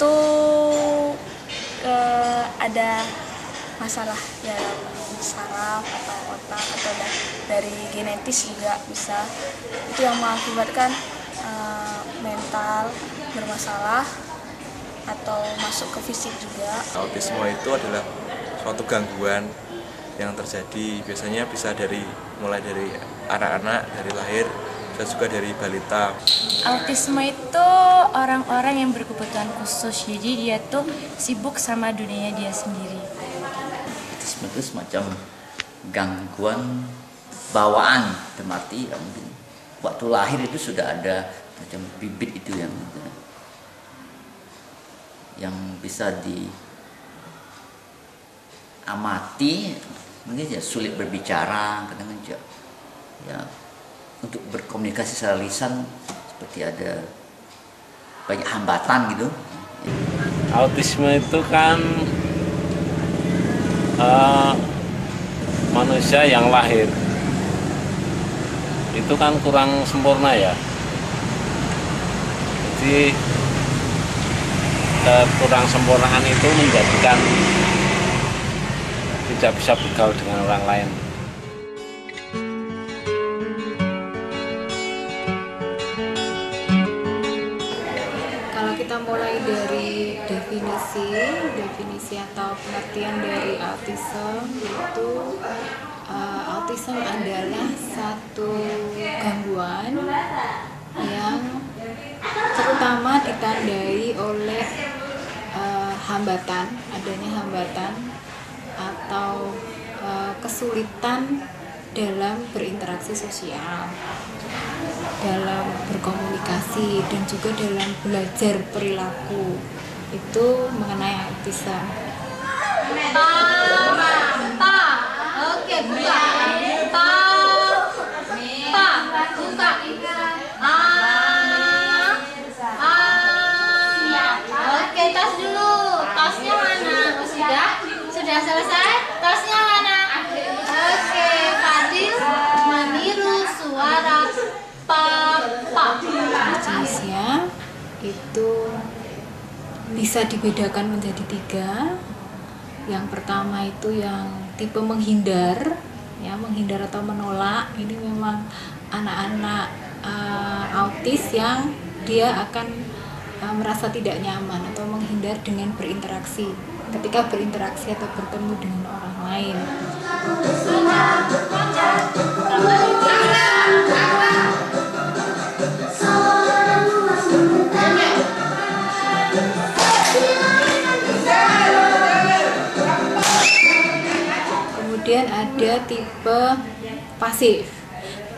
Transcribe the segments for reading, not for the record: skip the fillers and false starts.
itu ada masalah ya, saraf atau otak atau dari genetis juga bisa, itu yang mengakibatkan mental bermasalah atau masuk ke fisik juga. Autisme itu adalah suatu gangguan yang terjadi biasanya bisa mulai dari anak-anak dari lahir, bisa juga dari balita. Autisme itu orang-orang yang berkebutuhan khusus, jadi dia tuh sibuk sama dunianya dia sendiri. Autisme itu semacam gangguan bawaan, arti ya mungkin waktu lahir itu sudah ada macam bibit itu yang bisa diamati, mungkin ya sulit berbicara, kadang-kadang ya untuk berkomunikasi secara lisan seperti ada banyak hambatan gitu. Autisme itu kan manusia yang lahir itu kan kurang sempurna ya, jadi kurang sempurnaan itu menjadikan tidak bisa bergaul dengan orang lain. Kalau kita mulai dari definisi atau pengertian dari autism, itu autism adalah satu gangguan yang terutama ditandai oleh adanya hambatan atau kesulitan dalam berinteraksi sosial, dalam berkomunikasi, dan juga dalam belajar perilaku. Itu mengenai autism. Oke, buka. Oke, tos dulu. Tosnya mana? Sudah selesai? Tosnya mana? Oke, Fadil meniru suara papa. Jenisnya itu bisa dibedakan menjadi 3. Yang pertama itu yang tipe menghindar, ya, menghindar atau menolak. Ini memang anak-anak autis yang dia akan merasa tidak nyaman atau menghindar dengan berinteraksi, ketika berinteraksi atau bertemu dengan orang lain. Kemudian ada tipe pasif.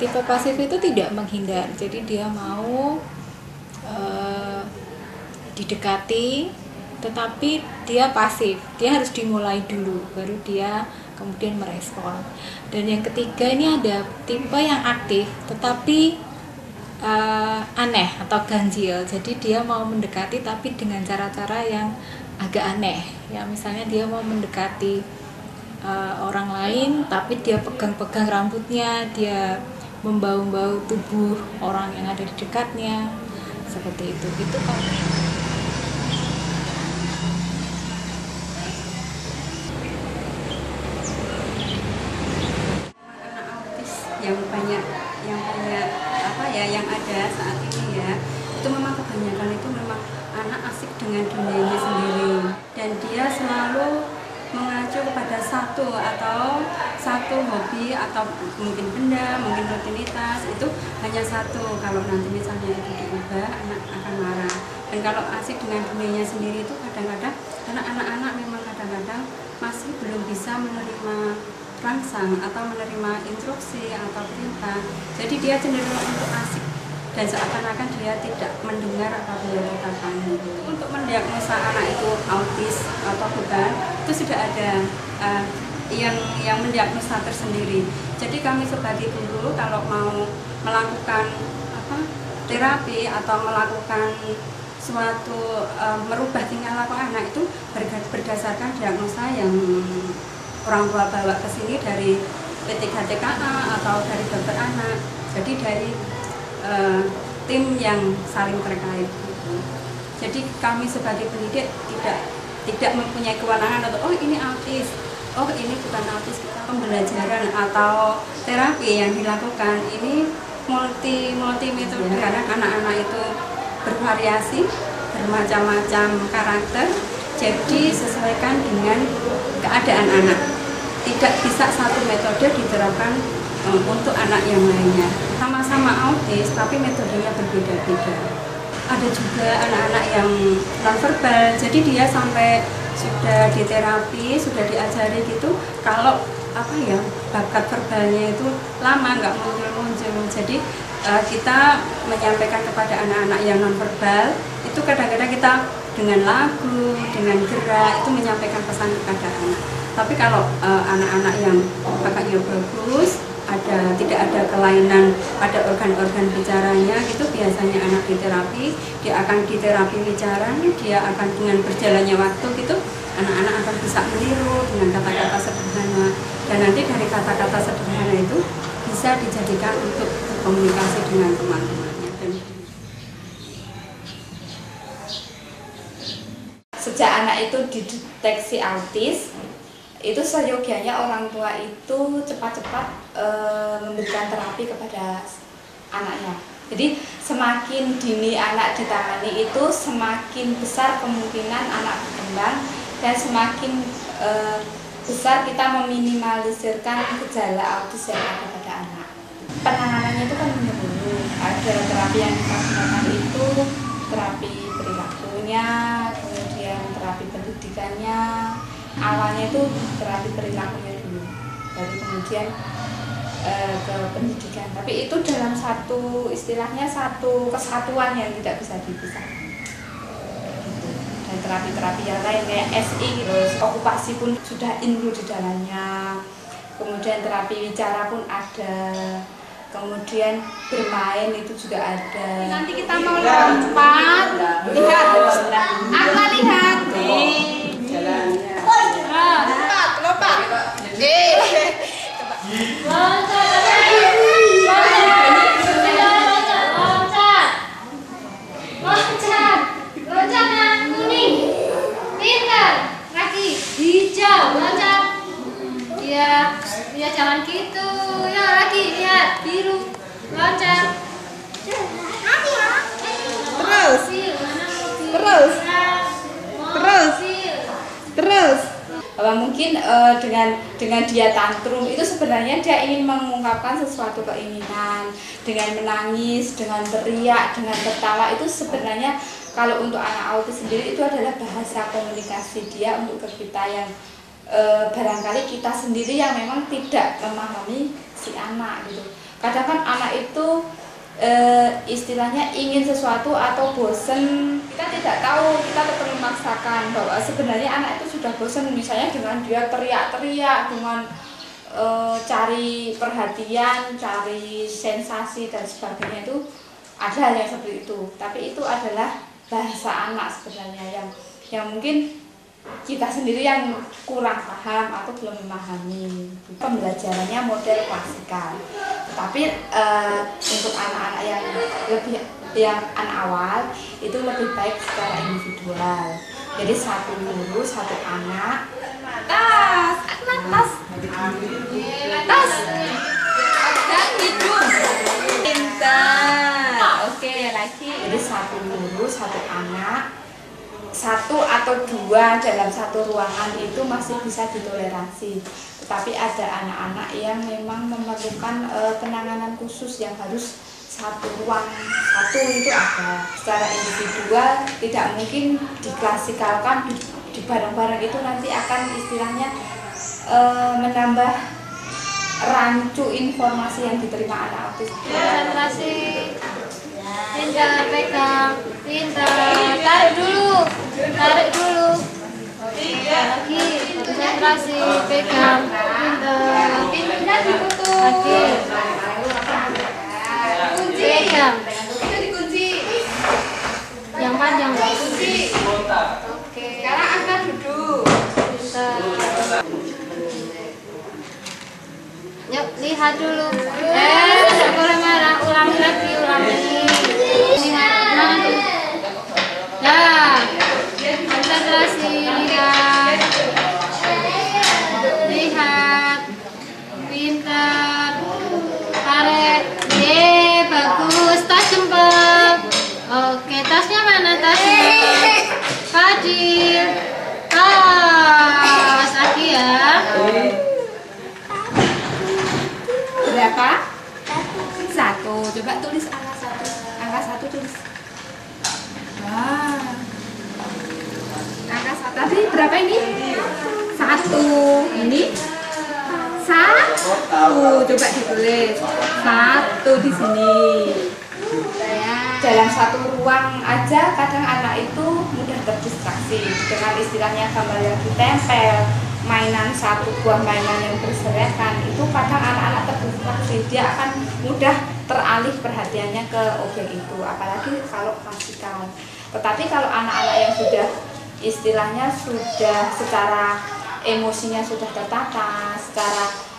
Tipe pasif itu tidak menghindar, jadi dia mau didekati, tetapi dia pasif. Dia harus dimulai dulu, baru dia kemudian merespon. Dan yang ketiga ini ada tipe yang aktif, tetapi aneh atau ganjil. Jadi dia mau mendekati, tapi dengan cara-cara yang agak aneh. Ya, misalnya dia mau mendekati orang lain, tapi dia pegang-pegang rambutnya, dia membau-bau tubuh orang yang ada di dekatnya, seperti itu. Itu kan anak autis yang banyak yang ada saat ini ya, itu memang kebanyakan itu memang anak asik dengan dunianya sendiri, dan dia selalu mengacu kepada satu hobi atau mungkin benda, mungkin rutinitas, itu hanya satu. Kalau nanti misalnya itu diubah, anak akan marah. Dan kalau asik dengan dunianya sendiri itu kadang-kadang, karena anak-anak memang kadang-kadang masih belum bisa menerima rangsang atau menerima instruksi atau perintah, jadi dia cenderung untuk asik dan seakan-akan dia tidak mendengar apa yang kita katakan. Untuk mendiagnosa anak itu autis atau bukan, itu sudah ada yang mendiagnosa tersendiri. Jadi kami sebagai guru kalau mau melakukan terapi atau melakukan suatu merubah tingkah laku anak itu berdasarkan diagnosa yang orang tua bawa ke sini dari P3TKA atau dari dokter anak. Jadi dari tim yang saling terkait gitu. Jadi kami sebagai pendidik tidak mempunyai kewenangan untuk oh ini autis, oh ini bukan autis. Pembelajaran atau terapi yang dilakukan ini multi metode karena anak-anak itu bervariasi, bermacam-macam karakter. Jadi sesuaikan dengan keadaan anak. Tidak bisa satu metode diterapkan untuk anak yang lainnya. Sama-sama autis tapi metodenya berbeda-beda. Ada juga anak-anak yang nonverbal, jadi dia sampai sudah diterapi, sudah diajari gitu, kalau bakat verbalnya itu lama nggak muncul. Jadi kita menyampaikan kepada anak-anak yang nonverbal itu kadang-kadang kita dengan lagu, dengan gerak itu menyampaikan pesan kepada anak. Tapi kalau anak-anak yang bakatnya bagus, tidak ada kelainan pada organ-organ bicaranya, itu biasanya anak diterapi, dia akan diterapi bicara, dia akan dengan berjalannya waktu gitu, anak-anak akan bisa meniru dengan kata-kata sederhana, dan nanti dari kata-kata sederhana itu bisa dijadikan untuk komunikasi dengan teman-temannya. Sejak anak itu dideteksi autis, itu seyogianya orang tua itu cepat-cepat memberikan terapi kepada anaknya. Jadi semakin dini anak ditangani itu semakin besar kemungkinan anak berkembang dan semakin besar kita meminimalisirkan gejala autis yang ada pada anak. Penanganannya itu kan menyeluruh. Ada terapi yang kita gunakan itu terapi perilakunya, kemudian terapi pendidikannya. Awalnya itu terapi perilakunya dulu, baru kemudian ke pendidikan. Tapi itu dalam satu kesatuan yang tidak bisa dipisahkan. Dan terapi-terapi yang lain kayak SI, terus okupasi pun sudah include di dalamnya. Kemudian terapi bicara pun ada. Kemudian bermain itu juga ada. Nanti kita mau lompat. Lihat. Apa lihat? Lompat. Loncat kuning. Pintar. Kaki hijau. Loncat. Ya jangan gitu. Ya lagi lihat biru. Loncat. Terus. Mungkin dengan dia tantrum itu sebenarnya dia ingin mengungkapkan sesuatu keinginan dengan menangis, dengan teriak, dengan tertawa. Itu sebenarnya kalau untuk anak autis sendiri itu adalah bahasa komunikasi dia untuk ke kita yang barangkali kita sendiri yang memang tidak memahami si anak gitu. Kadang kan anak itu istilahnya ingin sesuatu atau bosen, kita tidak tahu, kita tetap memaksakan bahwa sebenarnya anak itu sudah bosen, misalnya dengan dia teriak-teriak, dengan cari perhatian, cari sensasi dan sebagainya. Itu ada hal yang seperti itu, tapi itu adalah bahasa anak sebenarnya yang mungkin kita sendiri yang kurang paham atau belum memahami. Pembelajarannya model klasikal, tapi untuk anak-anak yang anak awal itu lebih baik secara individual. Jadi satu guru, satu anak. Tas dan hidung. Pintar. Oke, lagi. Jadi satu guru, satu anak. Satu atau dua dalam satu ruangan itu masih bisa ditoleransi, tetapi ada anak-anak yang memang memerlukan penanganan khusus yang harus satu ruang satu itu ada. Secara individual tidak mungkin diklasikalkan di bareng-bareng, itu nanti akan istilahnya menambah rancu informasi yang diterima anak autis. Konsentrasi. Pintar, pegang, pintar, tarik dulu, lagi, konsentrasi, pegang, pintar, ditutup, lagi, pegang, itu dikunci, yang panjang, kunci, oke, sekarang angkat duduk, pintar, yuk, lihat dulu, tidak boleh marah, ulangi lagi, Nah, konsentrasi, lihat. Lihat. Pintar. Tarik. Bagus. Tas jempol. Oke, tasnya mana tasnya? Fadil. Tas lagi ya. Berapa? 1. Coba tulis angka 1. Angka 1 tulis. Wah. Angka 1 tadi berapa ini? 1. Ini 1. Coba ditulis. 1 di sini. Dalam satu ruang aja kadang anak itu mudah terdistraksi dengan istilahnya gambar yang ditempel, mainan satu buah mainan yang berserakan, itu kadang anak-anak terdistraksi, dia akan mudah teralih perhatiannya ke objek itu, apalagi kalau klasikal. Tetapi kalau anak-anak yang sudah istilahnya sudah secara emosinya sudah tertata, secara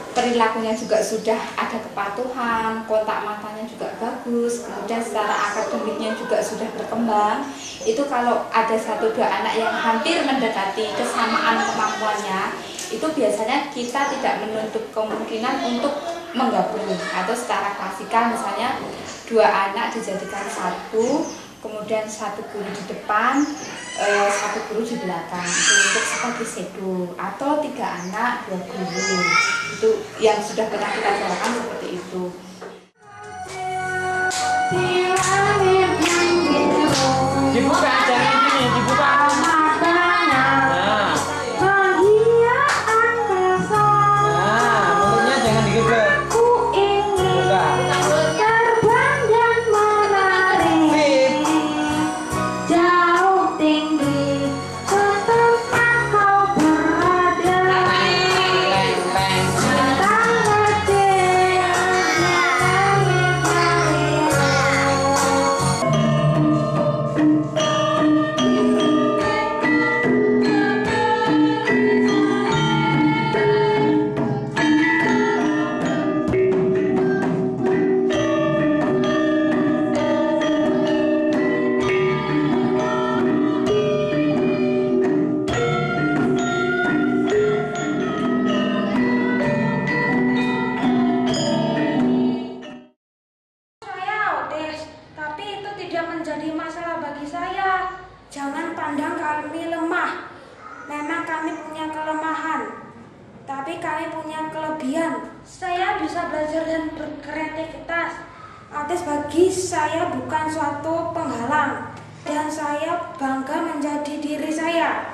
perilakunya juga sudah ada kepatuhan, kontak matanya juga bagus, kemudian secara akademiknya juga sudah berkembang. Itu kalau ada 1-2 anak yang hampir mendekati kesamaan kemampuannya, itu biasanya kita tidak menutup kemungkinan untuk menggabung. Atau secara klasikal misalnya 2 anak dijadikan 1, kemudian 1 guru di depan, 1 guru di belakang, itu untuk sebagai shadow. Atau 3 anak 2 guru, itu yang sudah pernah kita jalankan seperti itu. Dibuka jangan ini, dibuka. Nah, mulutnya jangan digeber. Buka. Tapi itu tidak menjadi masalah bagi saya. Jangan pandang kami lemah. Memang kami punya kelemahan, tapi kami punya kelebihan. Saya bisa belajar dan berkreativitas. Autis bagi saya bukan suatu penghalang, dan saya bangga menjadi diri saya.